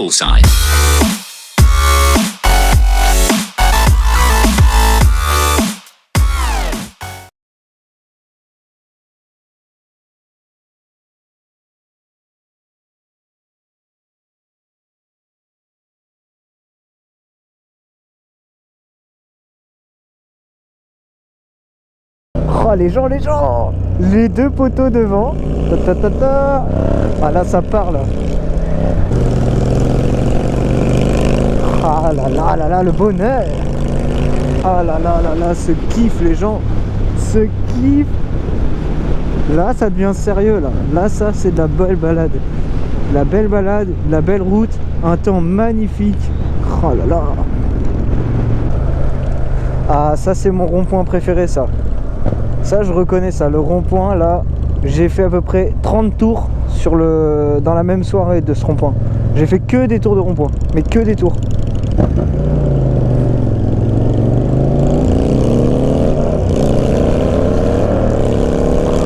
bullseye. Oh les gens, les deux poteaux devant. Ta, ta, ta, ta. Ah là ça part là. Ah là là, le bonheur. Ah là là, ce kiff les gens. Ce kiff. Là ça devient sérieux là. Là ça c'est de la belle balade. La belle balade, la belle route, un temps magnifique. Oh là là. Ah ça c'est mon rond-point préféré ça. Ça je reconnais ça, le rond-point là, j'ai fait à peu près 30 tours dans la même soirée de ce rond-point. J'ai fait que des tours de rond-point, mais que des tours.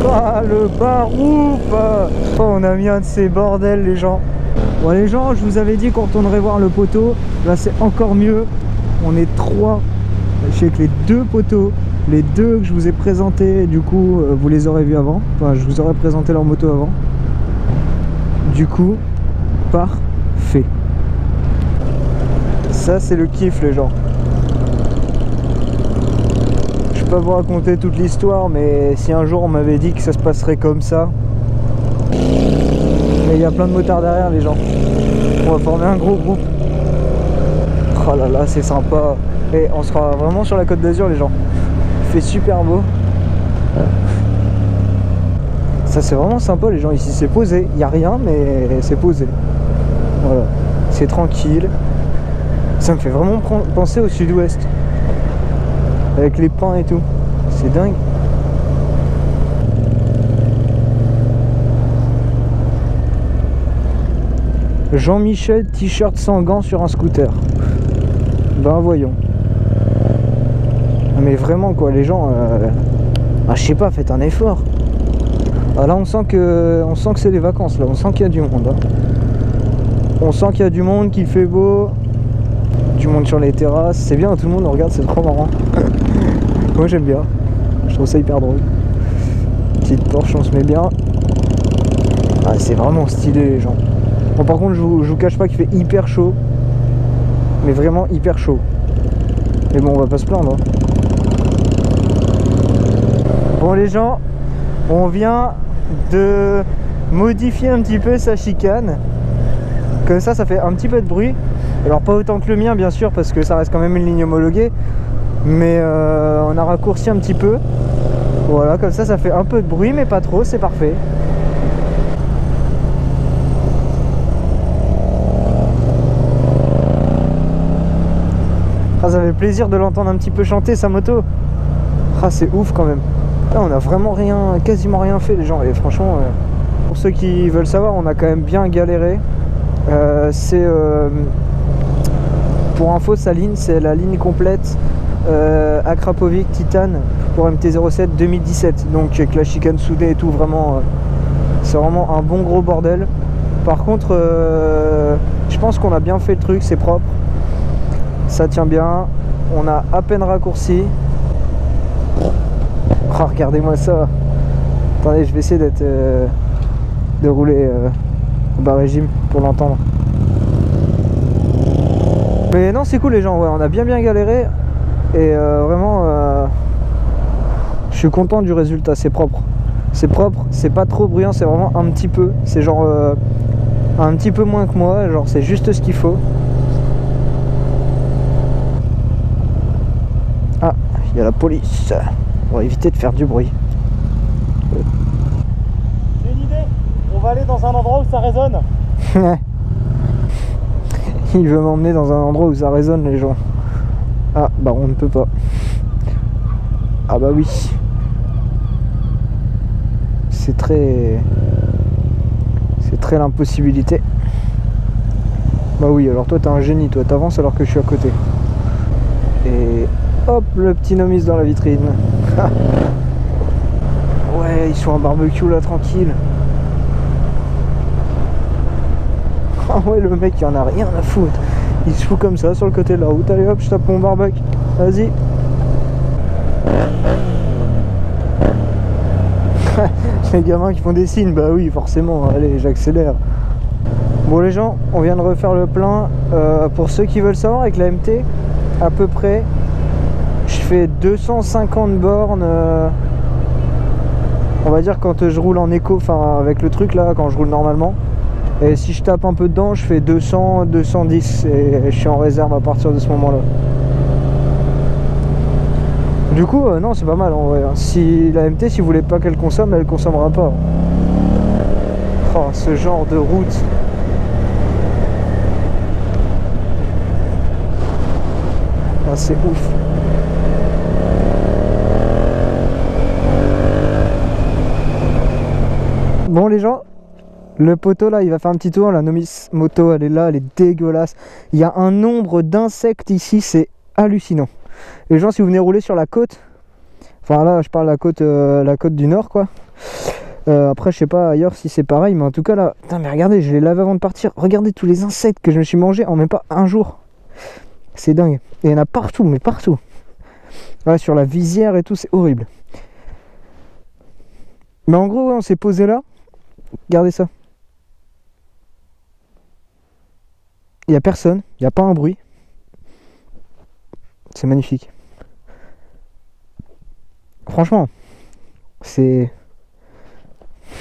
Ah le barouf. Oh, on a mis un de ces bordels les gens. Bon les gens, je vous avais dit qu'on retournerait voir le poteau. Là c'est encore mieux. On est 3. Je sais que les deux poteaux, les deux que je vous ai présentés, du coup, vous les aurez vus avant. Enfin, je vous aurais présenté leur moto avant. Du coup, parfait. Ça, c'est le kiff, les gens. Je peux pas vous raconter toute l'histoire, mais si un jour on m'avait dit que ça se passerait comme ça. Mais il y a plein de motards derrière, les gens. On va former un gros groupe. Oh là là, c'est sympa. Et on sera vraiment sur la Côte d'Azur les gens. Il fait super beau. Ça c'est vraiment sympa les gens. Ici c'est posé. Il n'y a rien mais c'est posé. Voilà. C'est tranquille. Ça me fait vraiment penser au sud-ouest. Avec les pins et tout. C'est dingue. Jean-Michel, t-shirt sans gants sur un scooter. Ben voyons. Mais vraiment quoi, les gens, je sais pas, faites un effort. Ah, là on sent que c'est les vacances là, on sent qu'il y a du monde. Hein. On sent qu'il y a du monde, qu'il fait beau, du monde sur les terrasses, c'est bien, tout le monde regarde, c'est trop marrant. Moi j'aime bien, je trouve ça hyper drôle. Petite Porsche, on se met bien. Ah, c'est vraiment stylé les gens. Bon par contre je vous cache pas qu'il fait hyper chaud, mais vraiment hyper chaud. Mais bon on va pas se plaindre. Hein. Bon les gens, on vient de modifier un petit peu sa chicane. Comme ça fait un petit peu de bruit. Alors pas autant que le mien bien sûr parce que ça reste quand même une ligne homologuée. Mais on a raccourci un petit peu. Voilà, comme ça fait un peu de bruit mais pas trop, c'est parfait. Ah, ça fait plaisir de l'entendre un petit peu chanter sa moto. Ah c'est ouf quand même. Là on a vraiment quasiment rien fait les gens. Et franchement, pour ceux qui veulent savoir, on a quand même bien galéré. Pour info, sa ligne, c'est la ligne complète Akrapovic Titane pour MT-07 2017. Donc avec la chicane soudée et tout, vraiment, c'est vraiment un bon gros bordel. Par contre, je pense qu'on a bien fait le truc, c'est propre. Ça tient bien, on a à peine raccourci. Oh, regardez-moi ça. Attendez, je vais essayer de rouler au bas régime pour l'entendre. Mais non, c'est cool les gens, ouais, on a bien galéré. Et vraiment, je suis content du résultat, c'est propre. C'est propre, c'est pas trop bruyant, c'est vraiment un petit peu. C'est genre un petit peu moins que moi, genre c'est juste ce qu'il faut. Ah, il y a la police. On va éviter de faire du bruit. J'ai une idée, on va aller dans un endroit où ça résonne. Il veut m'emmener dans un endroit où ça résonne les gens. Ah bah on ne peut pas. Ah bah oui. C'est très l'impossibilité. Bah oui, alors toi t'es un génie, toi t'avances alors que je suis à côté. Et hop, le petit nomis dans la vitrine. Ouais, ils sont en barbecue là, tranquille. Oh, Ouais, le mec il en a rien à foutre. Il se fout comme ça sur le côté de la route. Allez hop, je tape mon barbecue. Vas-y. Les gamins qui font des signes, bah oui forcément, allez j'accélère. Bon les gens, on vient de refaire le plein. Pour ceux qui veulent savoir, avec la MT, à peu près, je fais 250 bornes, on va dire quand je roule en éco, enfin avec le truc là, quand je roule normalement. Et si je tape un peu dedans, je fais 200, 210 et je suis en réserve à partir de ce moment là. Du coup, non, c'est pas mal en vrai. Si la MT, si vous voulez pas qu'elle consomme, elle consommera pas. Oh, ce genre de route. Ah, c'est ouf. Bon les gens, le poteau là, il va faire un petit tour. La Nomis moto, elle est là, elle est dégueulasse. Il y a un nombre d'insectes ici, c'est hallucinant. Les gens, si vous venez rouler sur la côte, enfin là je parle de la côte du nord quoi. Après je sais pas ailleurs si c'est pareil, mais en tout cas là, putain mais regardez, je l'ai lavé avant de partir. Regardez tous les insectes que je me suis mangé en même pas un jour. C'est dingue. Et il y en a partout, mais partout. Ouais, sur la visière et tout, c'est horrible. Mais en gros, ouais, on s'est posé là. Regardez ça. Il n'y a personne, il n'y a pas un bruit. C'est magnifique. Franchement, c'est...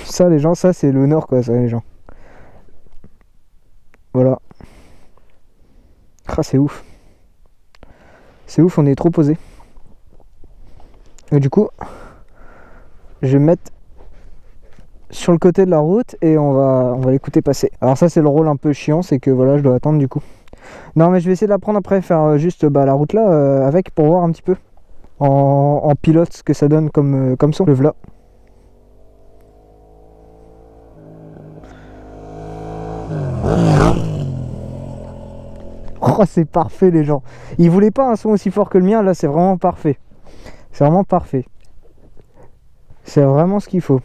Ça les gens, ça c'est le nord quoi, ça les gens. Voilà. Ah, c'est ouf. C'est ouf, on est trop posé. Et du coup, je vais me mettre sur le côté de la route et on va l'écouter passer. Alors ça c'est le rôle un peu chiant, c'est que voilà, je dois attendre du coup. Non mais je vais essayer de la prendre après, faire juste la route là avec pour voir un petit peu en pilote ce que ça donne comme son. Le voilà. Oh c'est parfait les gens. Ils voulaient pas un son aussi fort que le mien, là c'est vraiment parfait. C'est vraiment parfait. C'est vraiment ce qu'il faut.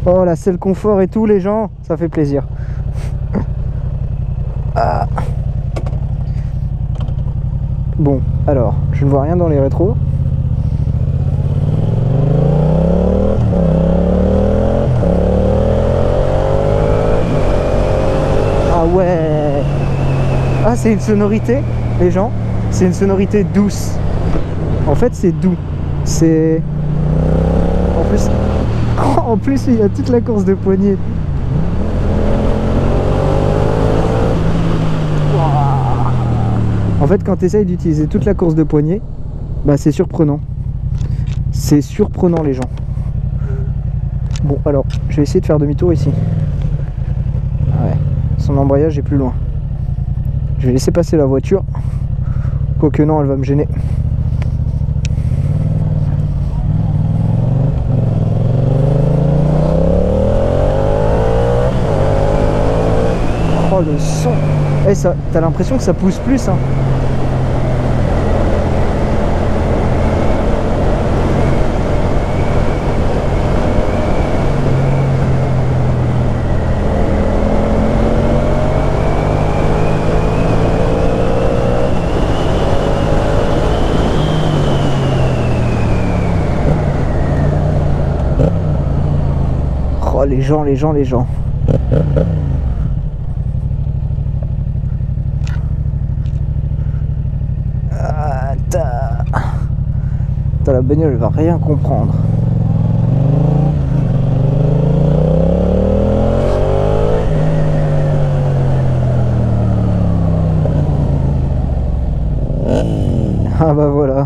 Oh là c'est le confort et tout les gens, ça fait plaisir. Ah. Bon alors, je ne vois rien dans les rétros. Ah ouais. Ah c'est une sonorité les gens, c'est une sonorité douce. En fait c'est doux. C'est... En plus il y a toute la course de poignée. En fait quand tu essayes d'utiliser toute la course de poignée, bah c'est surprenant. C'est surprenant les gens. Bon alors, je vais essayer de faire demi-tour ici. Ouais, son embrayage est plus loin. Je vais laisser passer la voiture. Quoique non, elle va me gêner. Oh le son. Eh, ça, t'as l'impression que ça pousse plus hein. Oh les gens, les gens, les gens. La bagnole elle va rien comprendre. Ah bah voilà.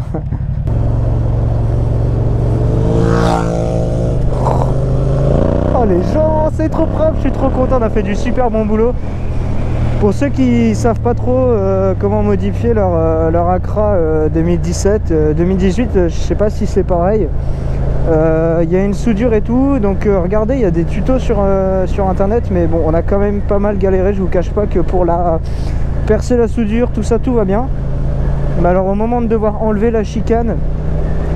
Oh les gens, c'est trop propre, je suis trop content, on a fait du super bon boulot. Pour ceux qui savent pas trop comment modifier leur Accra 2017, 2018, je sais pas si c'est pareil. Il y a une soudure et tout, donc regardez, il y a des tutos sur internet, mais bon, on a quand même pas mal galéré. Je vous cache pas que pour percer la soudure, tout ça, tout va bien. Mais alors au moment de devoir enlever la chicane,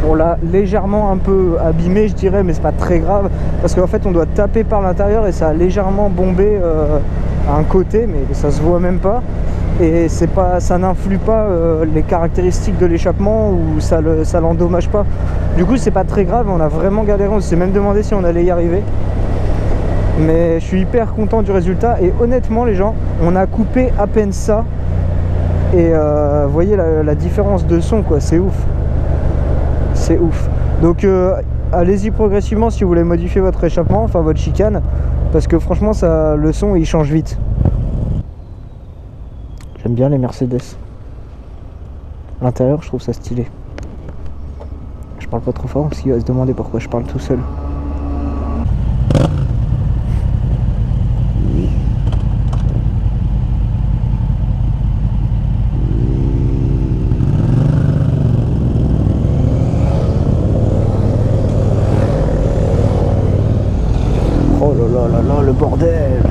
On l'a légèrement un peu abîmé, je dirais, mais c'est pas très grave parce qu'en fait on doit taper par l'intérieur et ça a légèrement bombé à un côté, mais ça se voit même pas. Et c'est pas, ça n'influe pas les caractéristiques de l'échappement ou ça l'endommage pas. Du coup c'est pas très grave, on a vraiment galéré, on s'est même demandé si on allait y arriver. Mais je suis hyper content du résultat et honnêtement les gens, on a coupé à peine ça. Et vous voyez la différence de son quoi, c'est ouf. C'est ouf. Donc allez-y progressivement si vous voulez modifier votre échappement, enfin votre chicane, parce que franchement ça, le son il change vite. J'aime bien les Mercedes. L'intérieur je trouve ça stylé. Je parle pas trop fort parce qu'il va se demander pourquoi je parle tout seul. Oh là là là là, le bordel.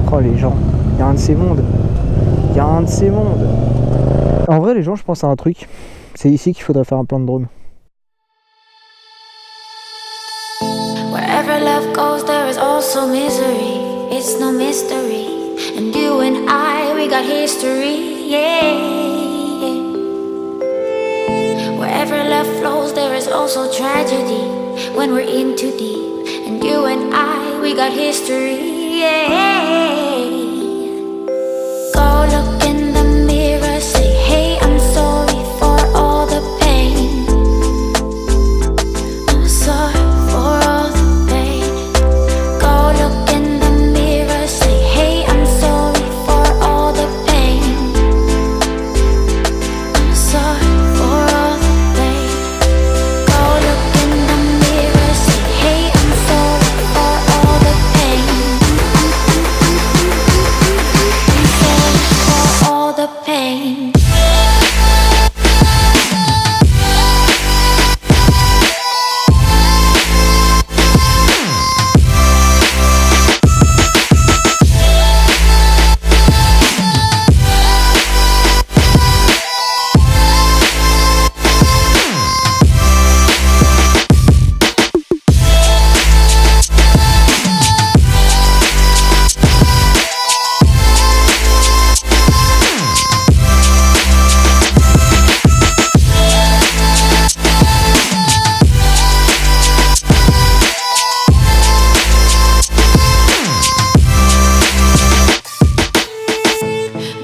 Oh les gens, il y a un de ces mondes. Il y a un de ces mondes. En vrai les gens, je pense à un truc. C'est ici qu'il faudrait faire un plan de drone. Wherever love goes, there is also misery. It's no mystery. And you and I, we got history, yeah. Wherever love flows, there is also tragedy. When we're in too deep. And you and I, we got history, yeah. Go look in the mirror, say, hey, I'm sorry for all the pain. I'm sorry for all the pain. Go look in the mirror, say, hey, I'm sorry for all the pain. I'm sorry for all the pain. Go look in the mirror, say, hey, I'm sorry for all the pain. I'm sorry for all the pain.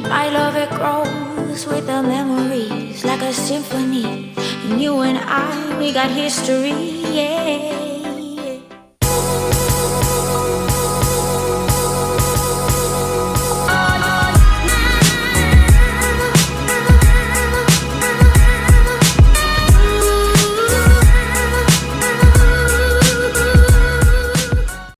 My love, it grows with the memories like a symphony. And you and I, we got history, yeah.